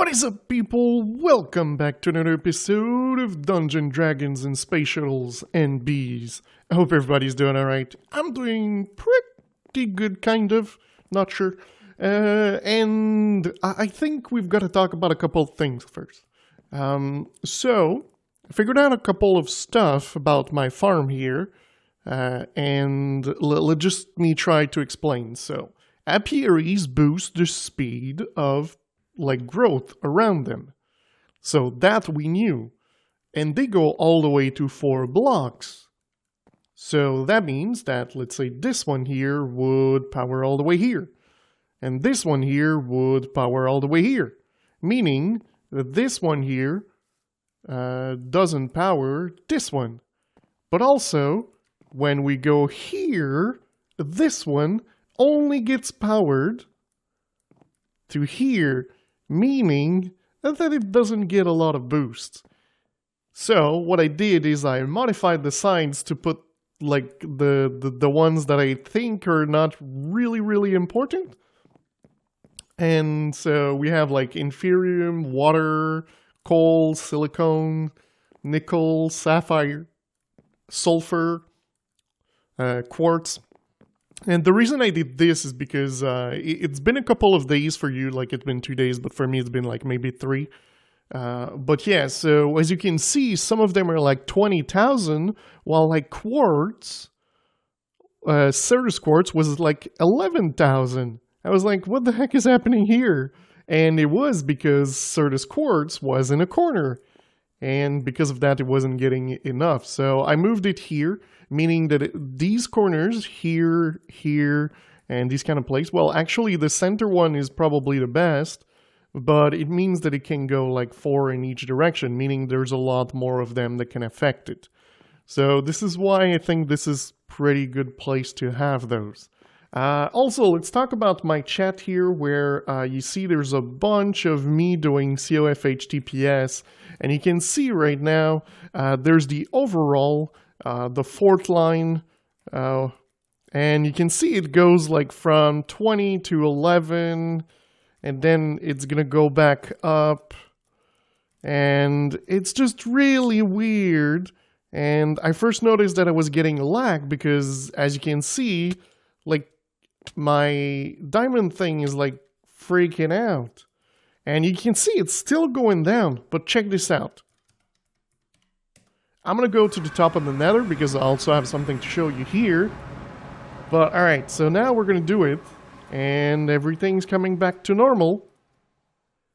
What is up, people? Welcome back to another episode of Dungeons, Dragons, and Space Shuttles and Bees. I hope everybody's doing alright. I'm doing pretty good, kind of. Not sure. And I think we've got to talk about a couple of things first. So, I figured out a couple of stuff about my farm here. And let just me try to explain. So, apiaries boost the speed of growth around them. So that we knew. And they go all the way to 4 blocks. So that means that, let's say, this one here would power all the way here. And this one here would power all the way here. Meaning that this one here doesn't power this one. But also, when we go here, this one only gets powered to here, meaning that it doesn't get a lot of boost. So what I did is I modified the signs to put like the ones that I think are not really important. And so we have like inferium, water, coal, silicone, nickel, sapphire, sulfur, quartz. And the reason I did this is because it's been a couple of days for you, like it's been 2 days, but for me it's been like maybe 3. But yeah, so as you can see, some of them are like 20,000, while like quartz, Certus quartz was like 11,000. I was like, what the heck is happening here? And it was because Certus quartz was in a corner. And because of that, it wasn't getting enough. So I moved it here, meaning that these corners, here, here, and these kind of places, well, actually the center one is probably the best, but it means that it can go like 4 in each direction, meaning there's a lot more of them that can affect it. So this is why I think this is pretty good place to have those. Also, let's talk about my chat here where you see there's a bunch of me doing COF HTTPS, and you can see right now there's the overall, the 4th line, and you can see it goes like from 20 to 11, and then it's gonna go back up, and it's just really weird. And I first noticed that I was getting lag because, as you can see, like, my diamond thing is like freaking out. And you can see it's still going down, but check this out. I'm gonna go to the top of the nether because I also have something to show you here. But alright, so now we're gonna do it, and everything's coming back to normal.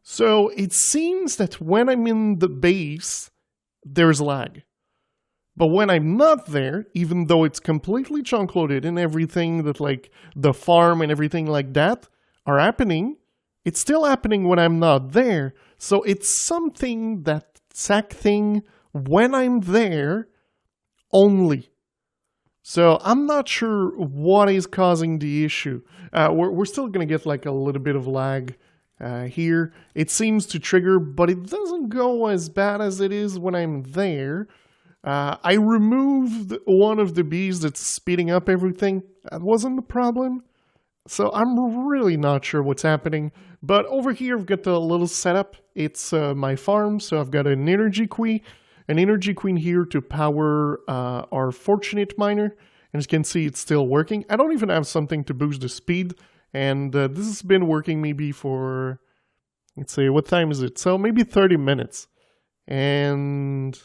So it seems that when I'm in the base, there's lag. But when I'm not there, even though it's completely chunk loaded and everything that like the farm and everything like that are happening, it's still happening when I'm not there. So it's something that sack thing when I'm there only. So I'm not sure what is causing the issue. We're still going to get like a little bit of lag here. It seems to trigger, but it doesn't go as bad as it is when I'm there. I removed one of the bees that's speeding up everything. That wasn't the problem. So I'm really not sure what's happening. But over here, I've got a little setup. It's my farm. So I've got an energy queen here to power our fortunate miner. And as you can see, it's still working. I don't even have something to boost the speed. And this has been working maybe for, let's see, what time is it? So maybe 30 minutes. And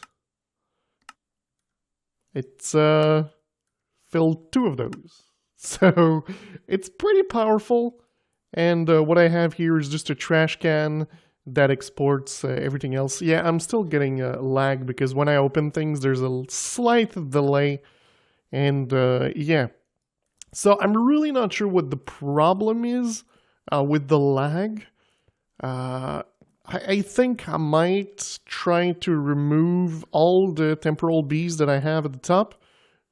it's filled 2 of those. So it's pretty powerful. And what I have here is just a trash can that exports everything else. Yeah, I'm still getting lag because when I open things, there's a slight delay. And yeah. So I'm really not sure what the problem is with the lag. I think I might try to remove all the temporal bees that I have at the top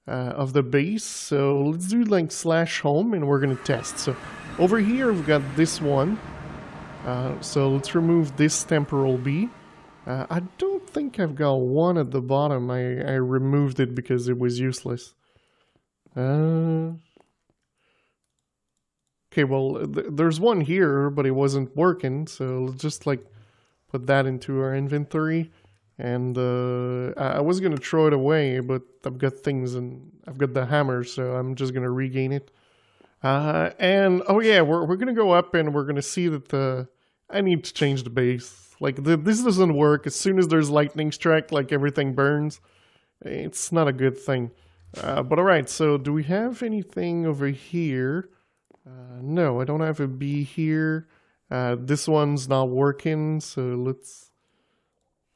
of the base. So let's do like /home and we're going to test. So over here we've got this one. So let's remove this temporal bee. I don't think I've got one at the bottom. I removed it because it was useless. Okay, well, there's one here, but it wasn't working, so let's just, like, put that into our inventory. And I was gonna throw it away, but I've got things and I've got the hammer, so I'm just gonna regain it. And oh yeah, we're gonna go up and we're gonna see that I need to change the base. Like this doesn't work. As soon as there's lightning strike, like everything burns. It's not a good thing. But alright, so do we have anything over here? No, I don't have a bee here. This one's not working, so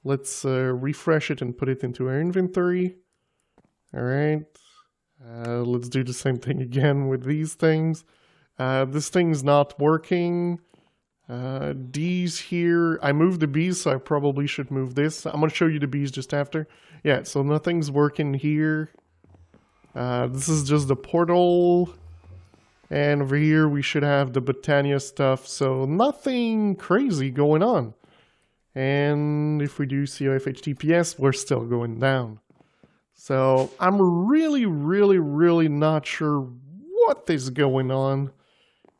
let's refresh it and put it into our inventory. Alright. Let's do the same thing again with these things. This thing's not working. These here, I moved the bees, so I probably should move this. I'm going to show you the bees just after. Yeah, so nothing's working here. This is just the portal. And over here we should have the Botania stuff, so nothing crazy going on. And if we do COFHTPS, we're still going down. So I'm really not sure what is going on.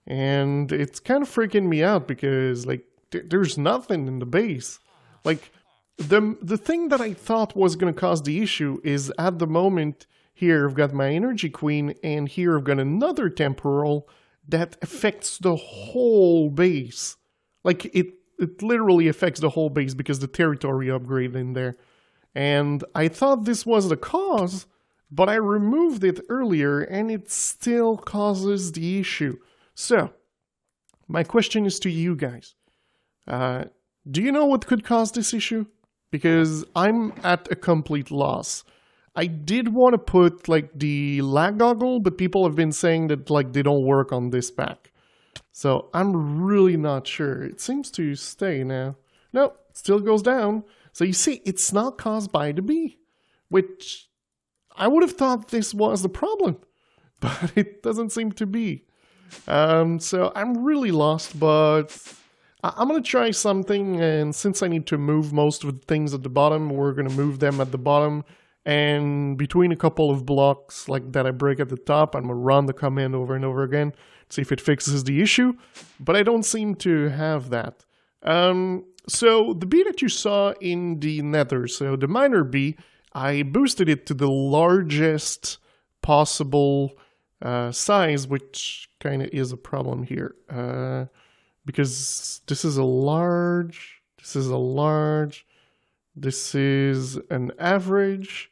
And it's kind of freaking me out because like there's nothing in the base. Like the thing that I thought was going to cause the issue is at the moment here I've got my Energy Queen and here I've got another temporal that affects the whole base. Like it literally affects the whole base because the territory upgrade in there. And I thought this was the cause, but I removed it earlier and it still causes the issue. So, my question is to you guys. Do you know what could cause this issue? Because I'm at a complete loss. I did want to put like the lag goggle, but people have been saying that like they don't work on this pack. So I'm really not sure. It seems to stay now. No, it still goes down. So you see, it's not caused by the bee, which I would have thought this was the problem, but it doesn't seem to be. So I'm really lost, but I'm going to try something, and since I need to move most of the things at the bottom, we're going to move them at the bottom, and between a couple of blocks like that I break at the top, I'm going to run the command over and over again, see if it fixes the issue, but I don't seem to have that. So the bee that you saw in the nether, so the miner bee, I boosted it to the largest possible size, which kind of is a problem here. Because this is a large, this is a large, this is an average.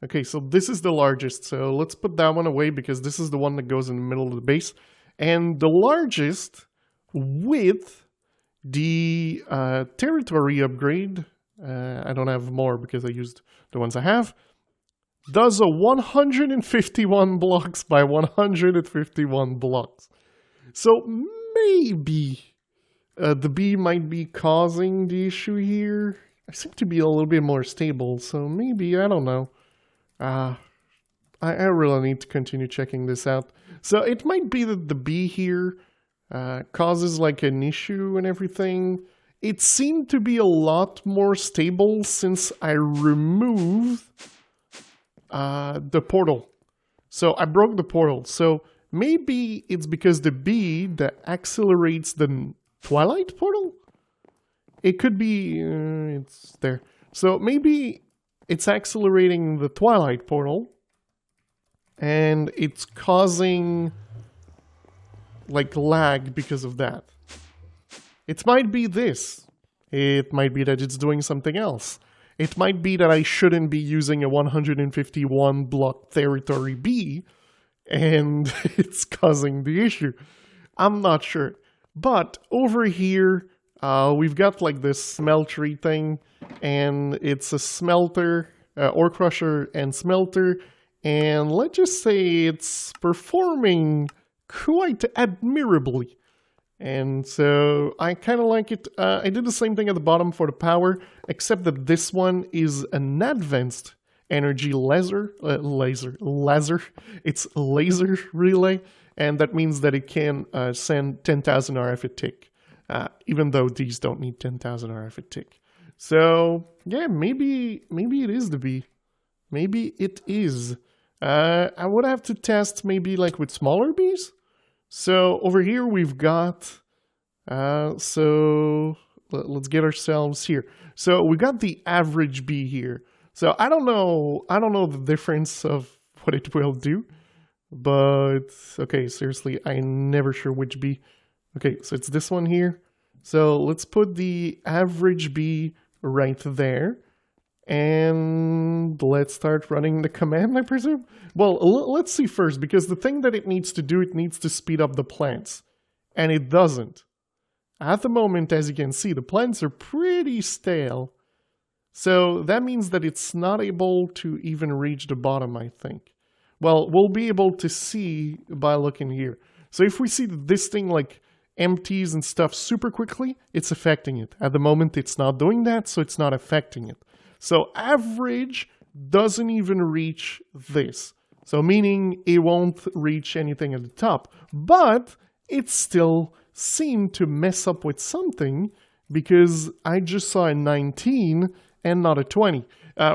Okay, so this is the largest, so let's put that one away because this is the one that goes in the middle of the base. And the largest with the territory upgrade, I don't have more because I used the ones I have, does a 151 blocks by 151 blocks. So maybe the bee might be causing the issue here. I seem to be a little bit more stable, so maybe, I don't know. I really need to continue checking this out. So it might be that the bee here causes like an issue and everything. It seemed to be a lot more stable since I removed the portal. So I broke the portal. So maybe it's because the bee that accelerates the Twilight portal? It could be, it's there. So maybe it's accelerating the Twilight portal and it's causing like lag because of that. It might be this. It might be that it's doing something else. It might be that I shouldn't be using a 151 block territory bee and it's causing the issue. I'm not sure. But over here, we've got like this smeltery thing, and it's a smelter, ore crusher and smelter, and let's just say it's performing quite admirably. And so I kind of like it. I did the same thing at the bottom for the power, except that this one is an advanced energy laser. It's laser relay, and that means that it can send 10,000 RF a tick, even though these don't need 10,000 RF a tick. So yeah, maybe it is the bee. Maybe it is. I would have to test maybe like with smaller bees. So over here we've got, so let's get ourselves here. So we got the average B here. So I don't know the difference of what it will do, but okay, seriously, I'm never sure which B. Okay, so it's this one here. So let's put the average B right there. And let's start running the command, I presume? Well, let's see first, because the thing that it needs to do, it needs to speed up the plants. And it doesn't. At the moment, as you can see, the plants are pretty stale. So that means that it's not able to even reach the bottom, I think. Well, we'll be able to see by looking here. So if we see that this thing like empties and stuff super quickly, it's affecting it. At the moment, it's not doing that, so it's not affecting it. So average doesn't even reach this. So meaning it won't reach anything at the top. But it still seemed to mess up with something because I just saw a 19 and not a 20.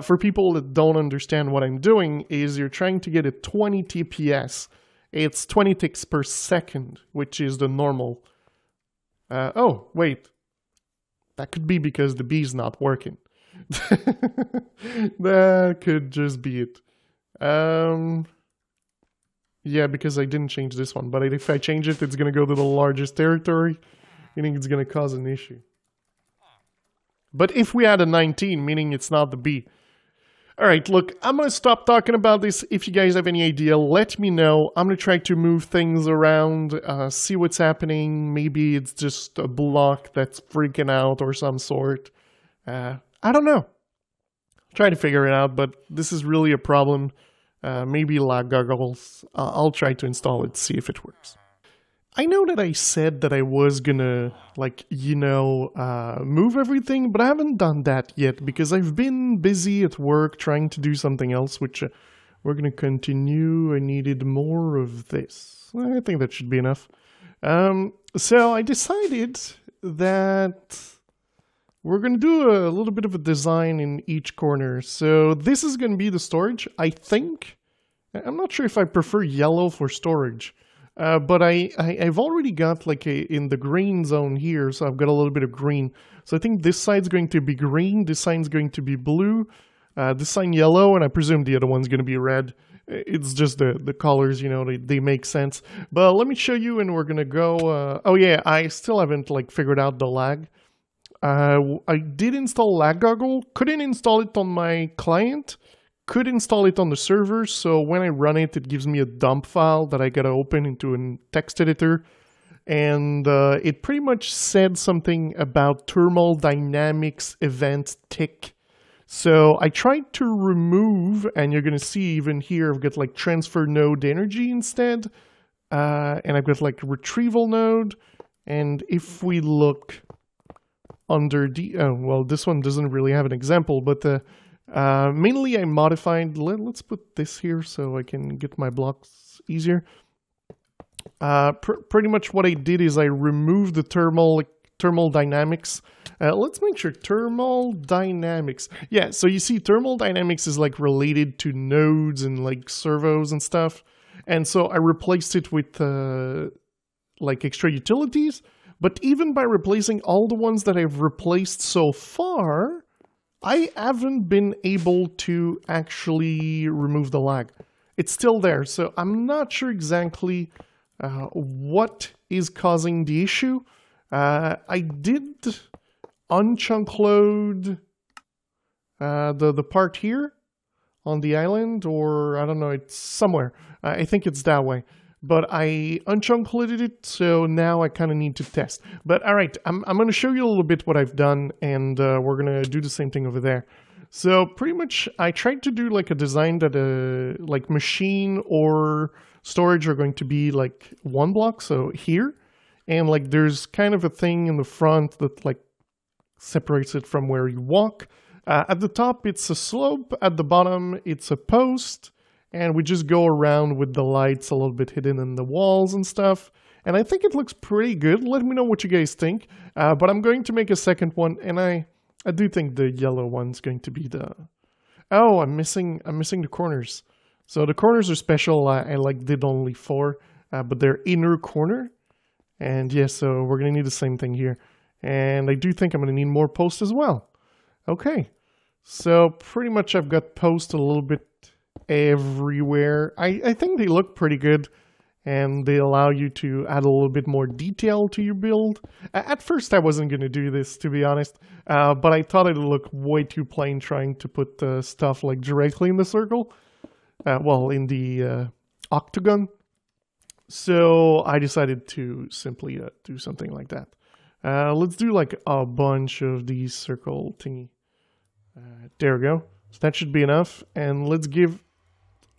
For people that don't understand what I'm doing is you're trying to get a 20 TPS. It's 20 ticks per second, which is the normal. Oh, wait. That could be because the B's not working. That could just be it. Yeah, because I didn't change this one, but if I change it, it's going to go to the largest territory. I think it's going to cause an issue. But if we add a 19, meaning it's not the B. Alright, look, I'm going to stop talking about this. If you guys have any idea, let me know. I'm going to try to move things around, see what's happening. Maybe it's just a block that's freaking out or some sort. I don't know. Try to figure it out, but this is really a problem. Maybe lag goggles. I'll try to install it, see if it works. I know that I said that I was gonna, like, move everything, but I haven't done that yet because I've been busy at work trying to do something else, which we're gonna continue. I needed more of this. I think that should be enough. So I decided that we're gonna do a little bit of a design in each corner. So this is gonna be the storage, I think. I'm not sure if I prefer yellow for storage. But I've already got like in the green zone here, so I've got a little bit of green. So I think this side's going to be green, this side's going to be blue, this side yellow, and I presume the other one's going to be red. It's just the colors, they make sense. But let me show you, and we're going to go... oh yeah, I still haven't like figured out the lag. I did install lag goggle, couldn't install it on my client. Could install it on the server, so when I run it, it gives me a dump file that I gotta open into a text editor. And it pretty much said something about thermal dynamics event tick. So I tried to remove, and you're gonna see even here, I've got like transfer node energy instead. And I've got like retrieval node. And if we look under well, this one doesn't really have an example, but mainly I modified, let's put this here so I can get my blocks easier. Pretty much what I did is I removed the thermal dynamics. Let's make sure thermal dynamics. Yeah, so you see thermal dynamics is like related to nodes and like servos and stuff. And so I replaced it with like extra utilities. But even by replacing all the ones that I've replaced so far, I haven't been able to actually remove the lag. It's still there, so I'm not sure exactly what is causing the issue. I did unchunk load the part here on the island, or I don't know, it's somewhere. I think it's that way. But I unchunk loaded it, so now I kind of need to test. But all right, I'm going to show you a little bit what I've done, and we're going to do the same thing over there. So pretty much, I tried to do like a design that like machine or storage are going to be like one block, so here. And like there's kind of a thing in the front that like separates it from where you walk. At the top, it's a slope. At the bottom, it's a post. And we just go around with the lights a little bit hidden in the walls and stuff. And I think it looks pretty good. Let me know what you guys think. But I'm going to make a second one. And I do think the yellow one's going to be the... Oh, I'm missing the corners. So the corners are special. I like did only 4. But they're inner corner. And yeah, so we're going to need the same thing here. And I do think I'm going to need more posts as well. Okay, so pretty much I've got posts a little bit everywhere. I think they look pretty good, and they allow you to add a little bit more detail to your build. At first I wasn't going to do this, to be honest, but I thought it'd look way too plain trying to put stuff like directly in the circle. Well, in the octagon. So I decided to simply do something like that. Let's do like a bunch of these circle thingy. There we go. So that should be enough. And let's give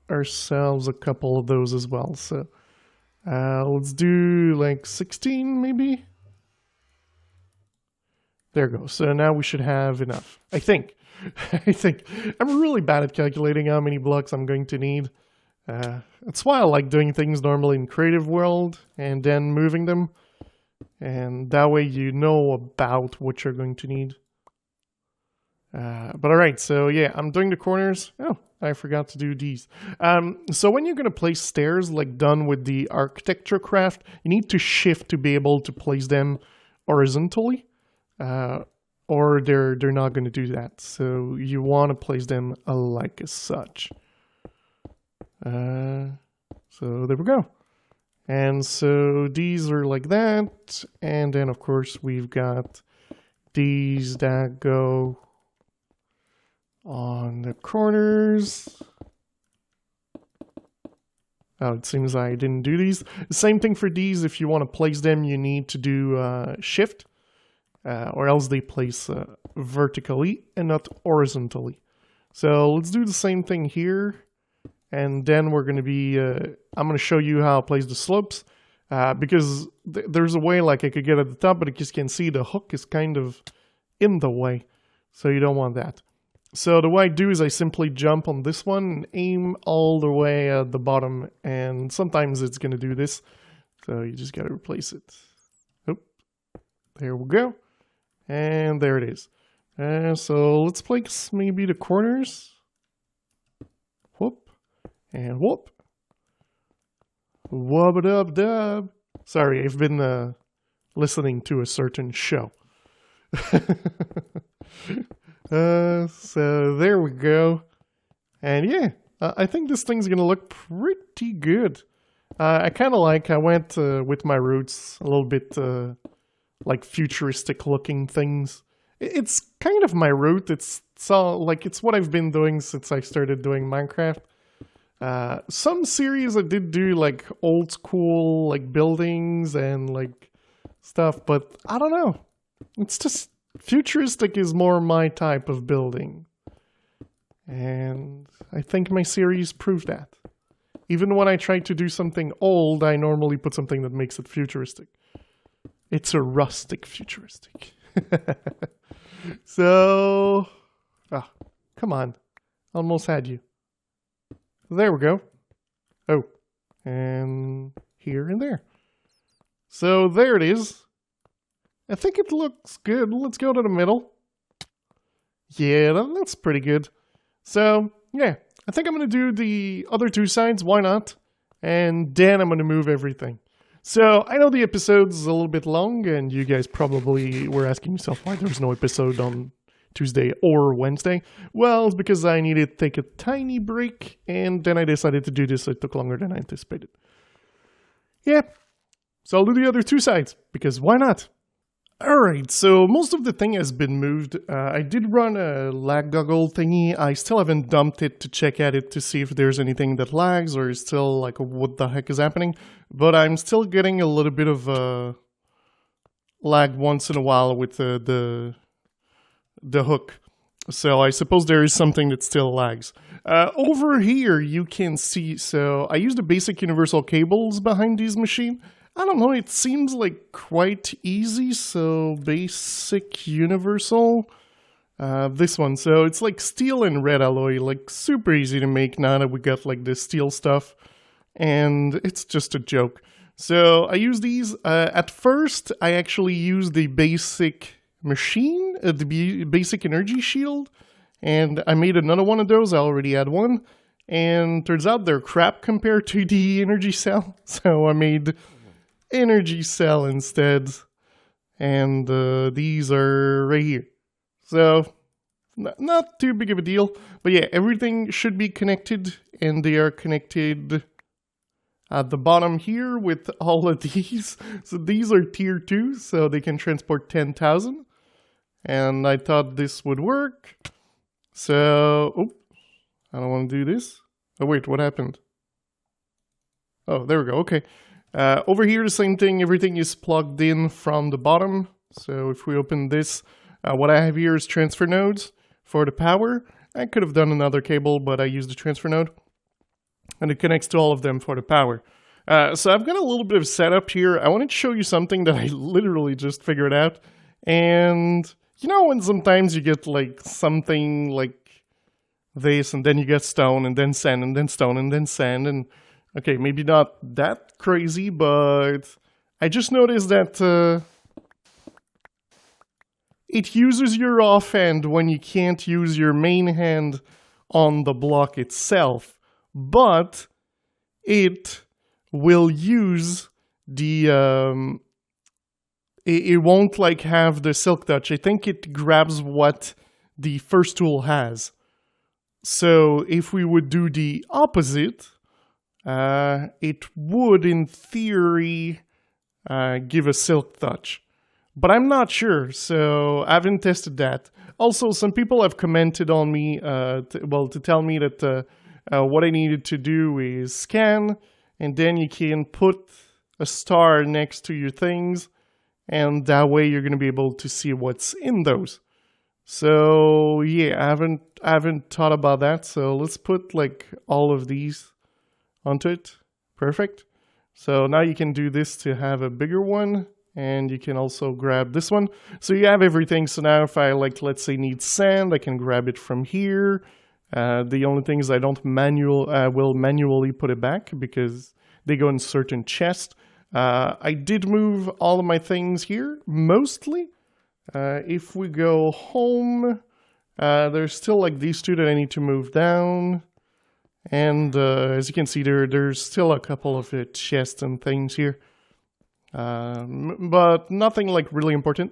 ourselves a couple of those as well. So let's do like 16 maybe. There we go. So now we should have enough. I think. I think. I'm really bad at calculating how many blocks I'm going to need. That's why I like doing things normally in Creative World and then moving them. And that way you know about what you're going to need. But alright, so yeah, I'm doing the corners. Oh, I forgot to do these. So when you're going to place stairs, like done with the architecture craft, you need to shift to be able to place them horizontally. Or they're not going to do that. So you want to place them like such. So there we go. And so these are like that. And then of course we've got these that go on the corners. Oh, it seems I didn't do these. Same thing for these. If you want to place them, you need to do shift. Or else they place vertically and not horizontally. So let's do the same thing here. And then we're going to be, I'm going to show you how I place the slopes. Because there's a way like I could get at the top, but you just can see the hook is kind of in the way. So you don't want that. So the way I do is I simply jump on this one and aim all the way at the bottom. And sometimes it's going to do this. So you just got to replace it. Oop. There we go. And there it is. So let's place maybe the corners. Whoop. And whoop. Wub-a-dub-dub. Sorry, I've been listening to a certain show. So there we go. And yeah, I think this thing's going to look pretty good. I kind of like, I went with my roots a little bit like futuristic looking things. It's kind of my root. It's what I've been doing since I started doing Minecraft. Some series I did do like old school like buildings and like stuff, but I don't know. It's just futuristic is more my type of building. And I think my series proved that. Even when I try to do something old, I normally put something that makes it futuristic. It's a rustic futuristic. So, come on. Almost had you. There we go. Oh, and here and there. So there it is. I think it looks good. Let's go to the middle. Yeah, that's pretty good. So, yeah, I think I'm going to do the other two sides. Why not? And then I'm going to move everything. So, I know the episode's a little bit long, and you guys probably were asking yourself why there was no episode on Tuesday or Wednesday. Well, it's because I needed to take a tiny break, and then I decided to do this, so it took longer than I anticipated. Yeah, so I'll do the other two sides, because why not? Alright, so most of the thing has been moved. I did run a lag goggle thingy. I still haven't dumped it to check at it to see if there's anything that lags or is still like what the heck is happening. But I'm still getting a little bit of lag once in a while with the hook. So I suppose there is something that still lags. Over here you can see, so I used the basic universal cables behind these machines. I don't know, it seems like quite easy, so basic universal. This one, so it's like steel and red alloy, like super easy to make now that we got like this steel stuff. And it's just a joke. So I use these, at first I actually used the basic machine, the basic energy shield. And I made another one of those, I already had one. And turns out they're crap compared to the energy cell. So I made energy cell instead, and these are right here. So, not too big of a deal, but yeah, everything should be connected, and they are connected at the bottom here with all of these. So these are tier 2, so they can transport 10,000, and I thought this would work. So, oh, I don't want to do this. Oh wait, what happened? Oh, there we go, okay. Over here, the same thing, everything is plugged in from the bottom. So if we open this, what I have here is transfer nodes for the power. I could have done another cable, but I used the transfer node. And it connects to all of them for the power. So I've got a little bit of setup here. I wanted to show you something that I literally just figured out. And you know when sometimes you get like something like this, and then you get stone, and then sand, and then stone, and then sand, and okay, maybe not that crazy, but I just noticed that it uses your offhand when you can't use your main hand on the block itself, but it will use the, it won't like have the silk touch. I think it grabs what the first tool has. So if we would do the opposite, it would, in theory, give a silk touch. But I'm not sure, so I haven't tested that. Also, some people have commented on me, to tell me that what I needed to do is scan, and then you can put a star next to your things, and that way you're going to be able to see what's in those. So yeah, I haven't thought about that. So let's put like all of these onto it. Perfect. So now you can do this to have a bigger one, and you can also grab this one. So you have everything. So now if I like, let's say need sand, I can grab it from here. The only thing is I don't will manually put it back because they go in certain chests. I did move all of my things here, mostly. If we go home, there's still like these two that I need to move down. And as you can see, there's still a couple of chests and things here. But nothing like really important.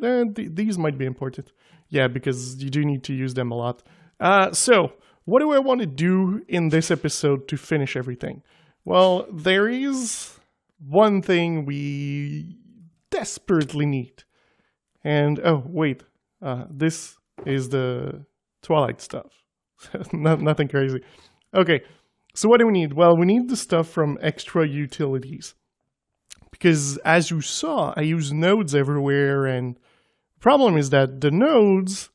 These might be important. Yeah, because you do need to use them a lot. So, what do I want to do in this episode to finish everything? Well, there is one thing we desperately need. And, oh, wait, this is the Twilight stuff. Nothing crazy. Okay, so what do we need? Well, we need the stuff from extra utilities. Because as you saw, I use nodes everywhere, and the problem is that the nodes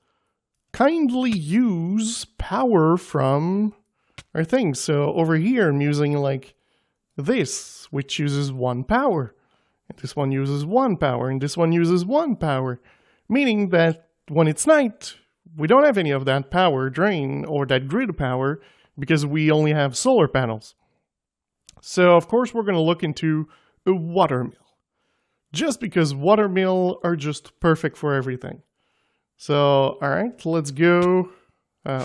kindly use power from our things. So over here, I'm using like this, which uses 1 power. And this one uses 1 power, and this one uses 1 power. Meaning that when it's night, we don't have any of that power drain or that grid power because we only have solar panels. So of course we're going to look into a water mill. Just because water mill are just perfect for everything. So, alright, let's go.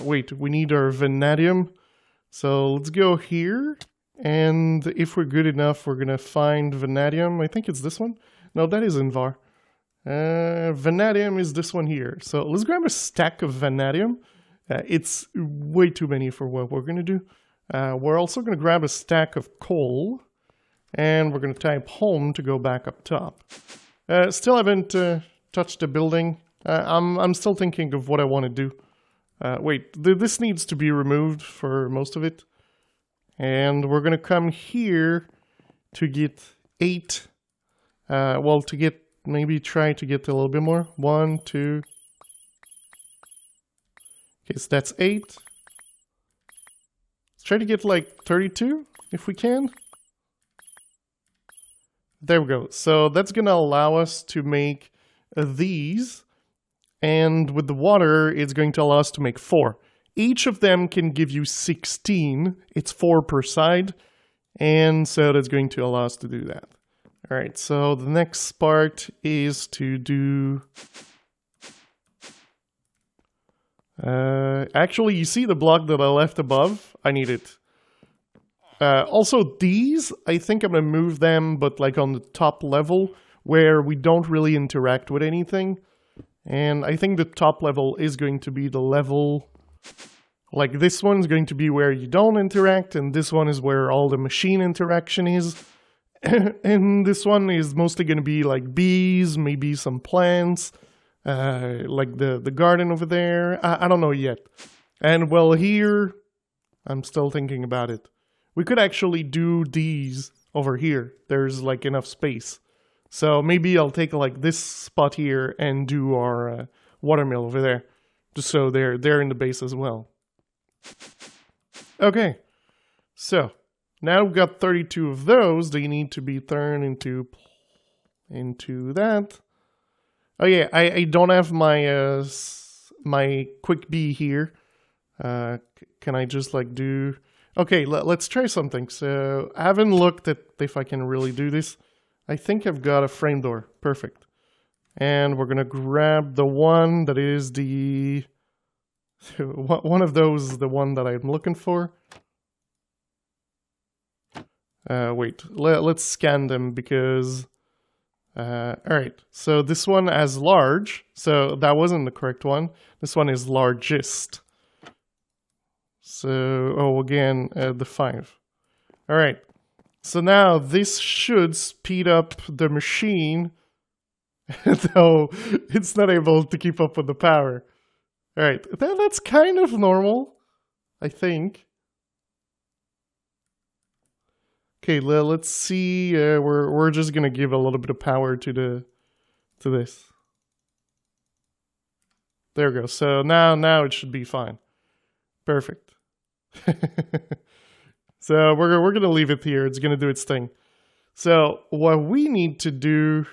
Wait, we need our vanadium. So let's go here. And if we're good enough, we're going to find vanadium. I think it's this one. No, that is Invar. Vanadium is this one here. So let's grab a stack of vanadium. It's way too many for what we're going to do. We're also going to grab a stack of coal. And we're going to type home to go back up top. Still haven't touched the building. I'm still thinking of what I want to do. Wait, this needs to be removed for most of it. And we're going to come here to get 8. Well, to get, maybe try to get a little bit more. 1, 2. Okay, so that's 8. Let's try to get like 32 if we can. There we go. So that's going to allow us to make these. And with the water, it's going to allow us to make 4. Each of them can give you 16. It's 4 per side. And so that's going to allow us to do that. All right, so the next part is to do... actually, you see the block that I left above? I need it. Also, these, I think I'm going to move them, but like on the top level, where we don't really interact with anything. And I think the top level is going to be the level, like this one is going to be where you don't interact, and this one is where all the machine interaction is. And this one is mostly going to be like bees, maybe some plants, like the garden over there. I don't know yet. And well, here, I'm still thinking about it. We could actually do these over here. There's like enough space. So maybe I'll take like this spot here and do our watermill over there. Just so they're in the base as well. Okay. So now we've got 32 of those. They need to be turned into that. Oh yeah, I don't have my my quick bee here. Can I just like do... Okay, let's try something. So I haven't looked at if I can really do this. I think I've got a frame door. Perfect. And we're going to grab the one that is the... One of those is the one that I'm looking for. Wait, let's scan them because... Alright, so this one has large. So that wasn't the correct one. This one is largest. So, oh, again, the 5. All right. So now this should speed up the machine, though it's not able to keep up with the power. All right. That's kind of normal, I think. Okay, let's see. We're just gonna give a little bit of power to this. There we go. So now it should be fine. Perfect. So we're gonna leave it here. It's gonna do its thing. So what we need to do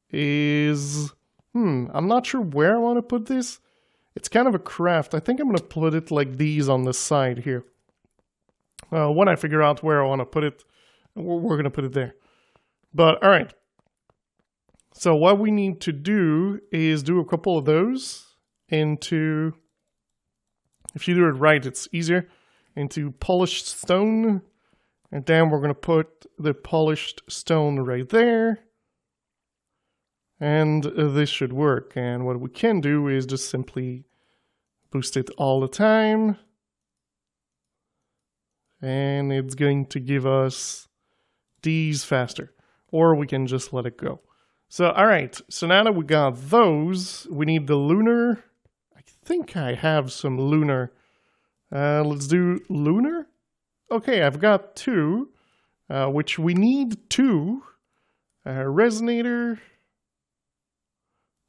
is I'm not sure where I want to put this. It's kind of a craft. I think I'm gonna put it like these on the side here. When I figure out where I want to put it, we're gonna put it there. But all right. So what we need to do is do a couple of those into... If you do it right, it's easier. Into polished stone. And then we're going to put the polished stone right there. And this should work. And what we can do is just simply boost it all the time. And it's going to give us these faster. Or we can just let it go. So, all right. So now that we got those, we need the lunar... I think I have some lunar. Let's do lunar. Okay, I've got 2, which we need 2. Resonator.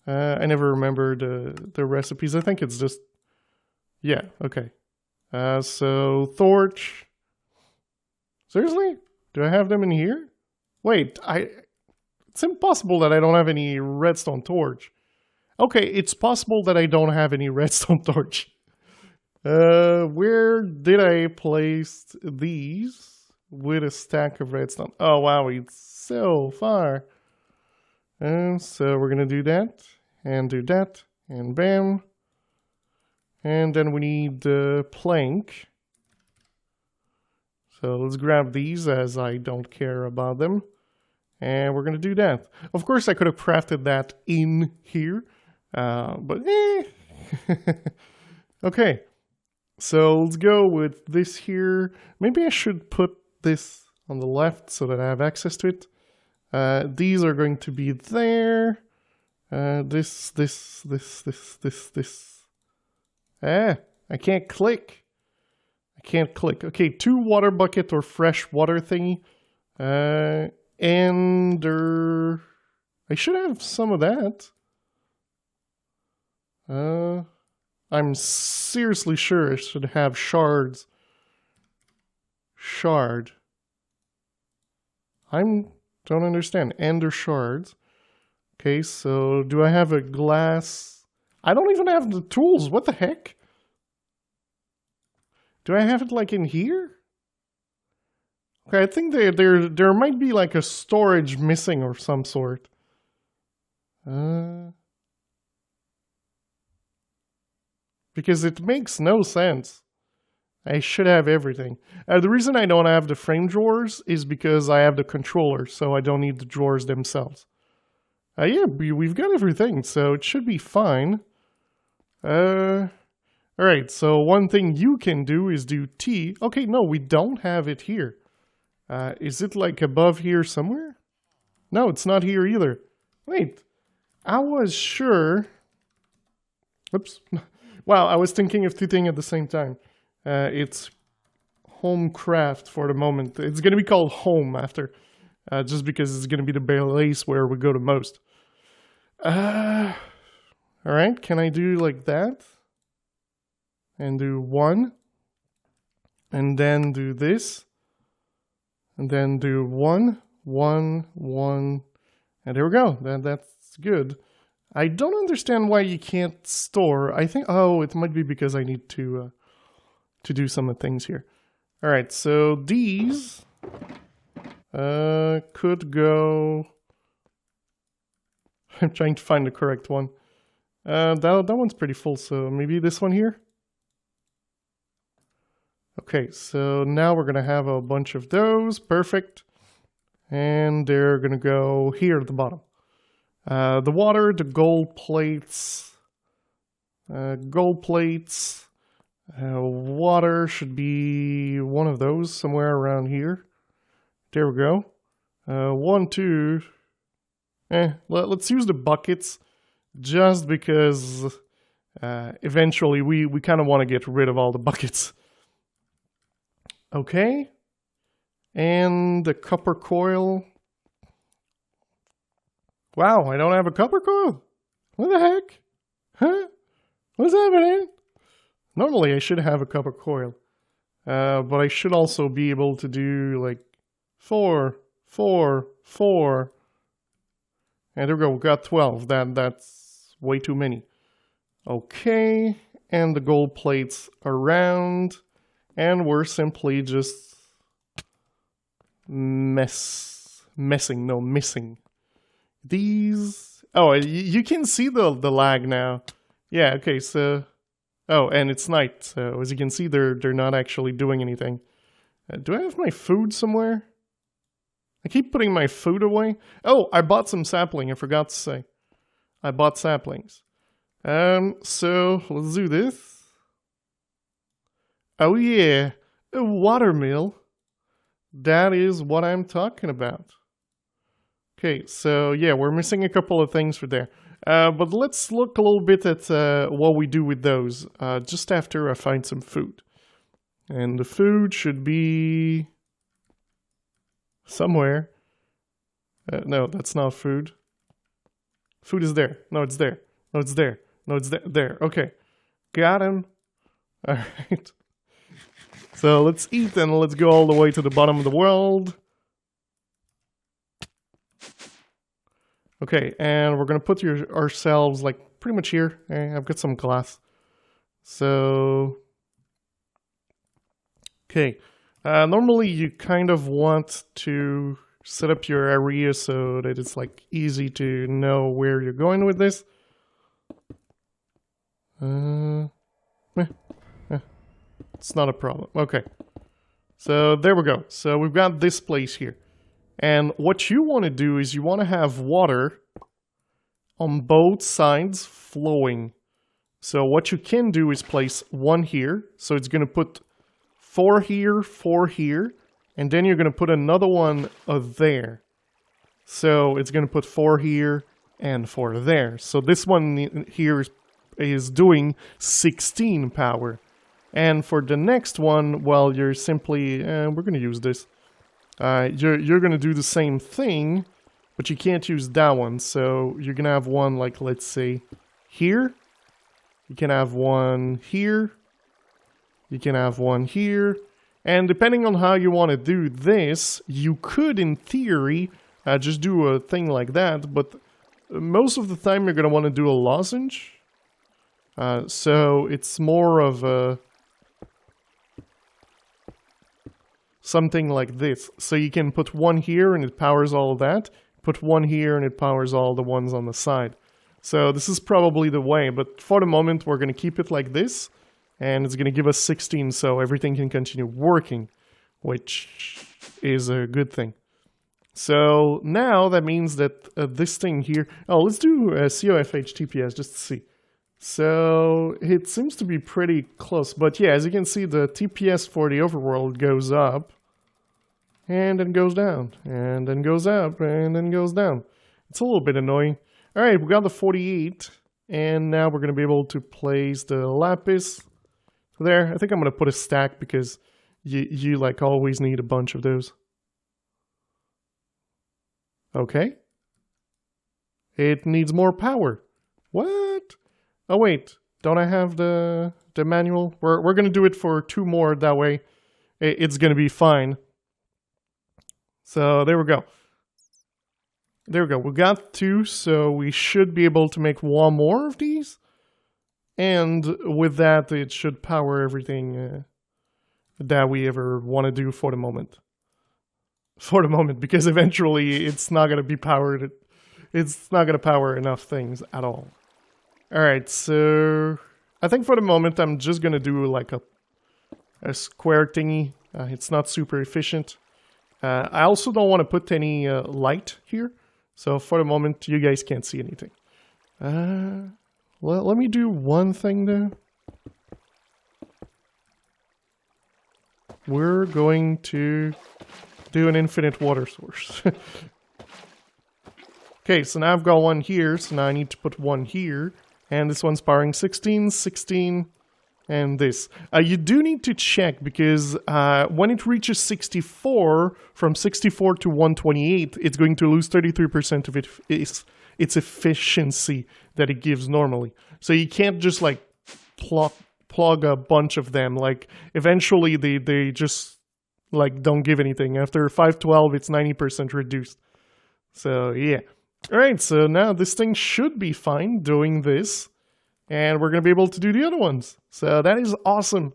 I never remember the recipes. I think it's just... Yeah, okay. So, torch. Seriously? Do I have them in here? Wait, it's impossible that I don't have any redstone torch. Okay, it's possible that I don't have any redstone torch. Where did I place these with a stack of redstone? Oh, wow, it's so far. So we're going to do that, and bam. And then we need the plank. So let's grab these as I don't care about them. And we're going to do that. Of course, I could have crafted that in here. But okay, so let's go with this here. Maybe I should put this on the left so that I have access to it. These are going to be there. This. I can't click. Okay, 2 water bucket or fresh water thingy. And I should have some of that. I'm seriously sure I should have shards. Shard. I don't understand. Ender shards. Okay, so do I have a glass? I don't even have the tools. What the heck? Do I have it like in here? Okay, I think there might be like a storage missing or some sort. Because it makes no sense. I should have everything. The reason I don't have the frame drawers is because I have the controller, so I don't need the drawers themselves. Yeah, we've got everything, so it should be fine. Alright, so one thing you can do is do T. Okay, no, we don't have it here. Is it like above here somewhere? No, it's not here either. Wait, I was sure... Oops. Wow, I was thinking of two things at the same time. It's Homecraft for the moment. It's gonna be called Home after. Just because it's gonna be the place where we go the most. Alright, can I do like that? And do 1. And then do this. And then do 1, 1, 1. And there we go. That's good. I don't understand why you can't store. I think, oh, it might be because I need to do some of the things here. Alright, so these could go... I'm trying to find the correct one. That one's pretty full, so maybe this one here? Okay, so now we're going to have a bunch of those. Perfect. And they're going to go here at the bottom. The water, the gold plates. Water should be one of those somewhere around here. There we go. 1, 2. Let's use the buckets just because eventually we kind of want to get rid of all the buckets. Okay. And the copper coil. Wow, I don't have a copper coil. What the heck? Huh? What's happening? Normally I should have a copper coil. But I should also be able to do like 4, 4, 4. And there we go, we got 12. That's way too many. Okay, and the gold plates around. And we're simply just missing. These... Oh, you can see the lag now. Yeah, okay, so... Oh, and it's night, so as you can see, they're not actually doing anything. Do I have my food somewhere? I keep putting my food away. Oh, I bought some sapling, I forgot to say. I bought saplings. So, let's do this. Oh yeah, a watermill. That is what I'm talking about. Okay, so yeah, we're missing a couple of things for there. But let's look a little bit at what we do with those just after I find some food. And the food should be somewhere. No, that's not food. Food is there. No, it's there. No, it's there. No, it's there. There. Okay. Got him. All right. So let's eat and let's go all the way to the bottom of the world. Okay, and we're going to put ourselves like pretty much here. I've got some glass. So, okay. Normally you kind of want to set up your area so that it's like easy to know where you're going with this. It's not a problem. Okay. So there we go. So we've got this place here. And what you want to do is you want to have water on both sides flowing. So what you can do is place 1 here. So it's going to put 4 here, 4 here. And then you're going to put another one there. So it's going to put 4 here and 4 there. So this one here is doing 16 power. And for the next one, well, you're simply... we're going to use this. You're going to do the same thing, but you can't use that one. So you're going to have one, like, let's say, here. You can have one here. You can have one here. And depending on how you want to do this, you could, in theory, just do a thing like that. But most of the time, you're going to want to do a lozenge. So it's more of a... something like this. So you can put 1 here and it powers all of that. Put 1 here and it powers all the ones on the side. So this is probably the way, but for the moment we're going to keep it like this. And it's going to give us 16 so everything can continue working, which is a good thing. So now that means that this thing here... Oh, let's do COFH TPS just to see. So it seems to be pretty close. But yeah, as you can see, the TPS for the overworld goes up. And then goes down. And then goes up. And then goes down. It's a little bit annoying. Alright, we got the 48. And now we're going to be able to place the lapis. There, I think I'm going to put a stack because you like always need a bunch of those. Okay. It needs more power. What? Oh wait, don't I have the manual? We're going to do it for 2 more, that way it's going to be fine. So there we go. There we go. We got 2, so we should be able to make 1 more of these. And with that, it should power everything that we ever want to do for the moment. For the moment, because eventually it's not going to be powered. It's not going to power enough things at all. Alright, so I think for the moment I'm just going to do like a square thingy. It's not super efficient. I also don't want to put any light here. So for the moment, you guys can't see anything. Well, let me do one thing though. We're going to do an infinite water source. Okay, so now I've got 1 here, so now I need to put 1 here. And this one's powering 16, 16, and this. You do need to check because when it reaches 64, from 64 to 128, it's going to lose 33% of its efficiency that it gives normally. So you can't just like plug a bunch of them. Like eventually they just like don't give anything. After 512, it's 90% reduced. So yeah. Alright, so now this thing should be fine doing this. And we're going to be able to do the other ones. So that is awesome.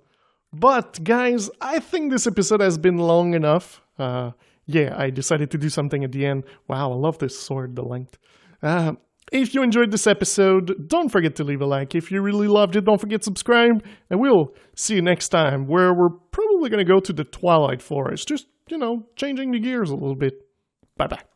But guys, I think this episode has been long enough. Yeah, I decided to do something at the end. Wow, I love this sword, the length. If you enjoyed this episode, don't forget to leave a like. If you really loved it, don't forget to subscribe. And we'll see you next time, where we're probably going to go to the Twilight Forest. Just, you know, changing the gears a little bit. Bye-bye.